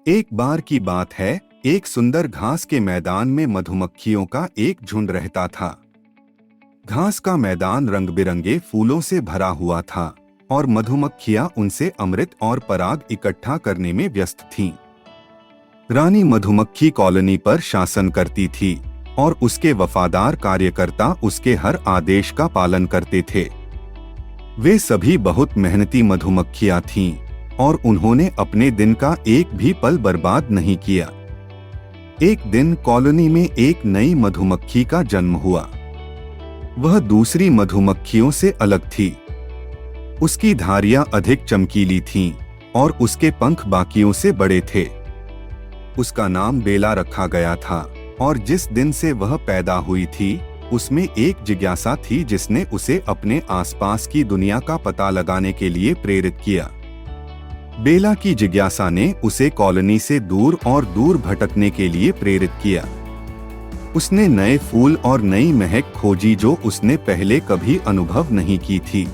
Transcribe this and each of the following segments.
एक बार की बात है, एक सुंदर घास के मैदान में मधुमक्खियों का एक झुंड रहता था। घास का मैदान रंग बिरंगे फूलों से भरा हुआ था और मधुमक्खियां उनसे अमृत और पराग इकट्ठा करने में व्यस्त थीं। रानी मधुमक्खी कॉलोनी पर शासन करती थी और उसके वफादार कार्यकर्ता उसके हर आदेश का पालन करते थे। वे सभी बहुत मेहनती मधुमक्खियां थीं और उन्होंने अपने दिन का एक भी पल बर्बाद नहीं किया। एक दिन कॉलोनी में एक नई मधुमक्खी का जन्म हुआ। वह दूसरी मधुमक्खियों से अलग थी। उसकी धारियां अधिक चमकीली थीं और उसके पंख बाकियों से बड़े थे। उसका नाम बेला रखा गया था और जिस दिन से वह पैदा हुई थी उसमें एक जिज्ञासा थी जिसने उसे अपने आसपास की दुनिया का पता लगाने के लिए प्रेरित किया। बेला की जिज्ञासा ने उसे कॉलोनी से दूर और दूर भटकने के लिए प्रेरित किया। उसने नए फूल और नई महक खोजी जो उसने पहले कभी अनुभव नहीं की थी।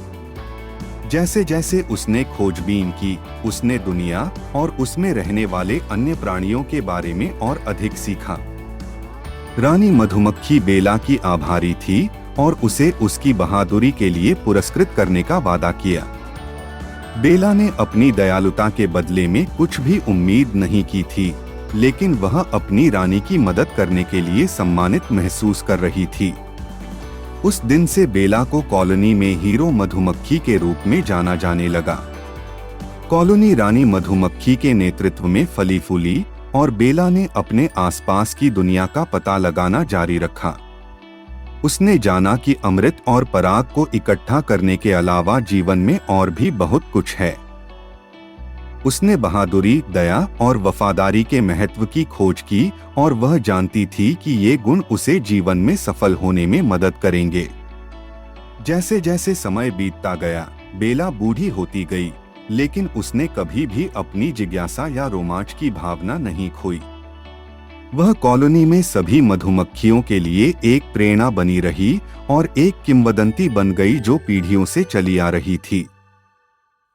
जैसे जैसे उसने खोजबीन की, उसने दुनिया और उसमें रहने वाले अन्य प्राणियों के बारे में और अधिक सीखा। रानी मधुमक्खी बेला की आभारी थी और उसे उसकी बहादुरी के लिए पुरस्कृत करने का वादा किया। बेला ने अपनी दयालुता के बदले में कुछ भी उम्मीद नहीं की थी, लेकिन वह अपनी रानी की मदद करने के लिए सम्मानित महसूस कर रही थी। उस दिन से बेला को कॉलोनी में हीरो मधुमक्खी के रूप में जाना जाने लगा। कॉलोनी रानी मधुमक्खी के नेतृत्व में फली फूली और बेला ने अपने आसपास की दुनिया का पता लगाना जारी रखा। उसने जाना कि अमृत और पराग को इकट्ठा करने के अलावा जीवन में और भी बहुत कुछ है। उसने बहादुरी, दया और वफादारी के महत्व की खोज की और वह जानती थी कि ये गुण उसे जीवन में सफल होने में मदद करेंगे। जैसे जैसे समय बीतता गया, बेला बूढ़ी होती गई, लेकिन उसने कभी भी अपनी जिज्ञासा या रोमांच की भावना नहीं खोई। वह कॉलोनी में सभी मधुमक्खियों के लिए एक प्रेरणा बनी रही और एक किंवदंती बन गई जो पीढ़ियों से चली आ रही थी।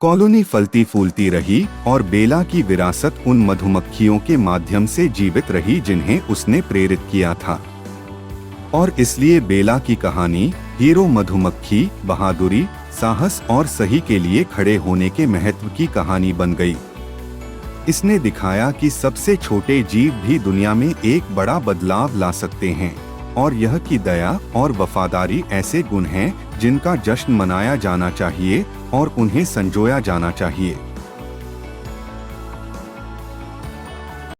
कॉलोनी फलती फूलती रही और बेला की विरासत उन मधुमक्खियों के माध्यम से जीवित रही जिन्हें उसने प्रेरित किया था। और इसलिए बेला की कहानी हीरो मधुमक्खी, बहादुरी, साहस और सही के लिए खड़े होने के महत्व की कहानी बन गई। इसने दिखाया कि सबसे छोटे जीव भी दुनिया में एक बड़ा बदलाव ला सकते हैं और यह कि दया और वफादारी ऐसे गुण हैं जिनका जश्न मनाया जाना चाहिए और उन्हें संजोया जाना चाहिए।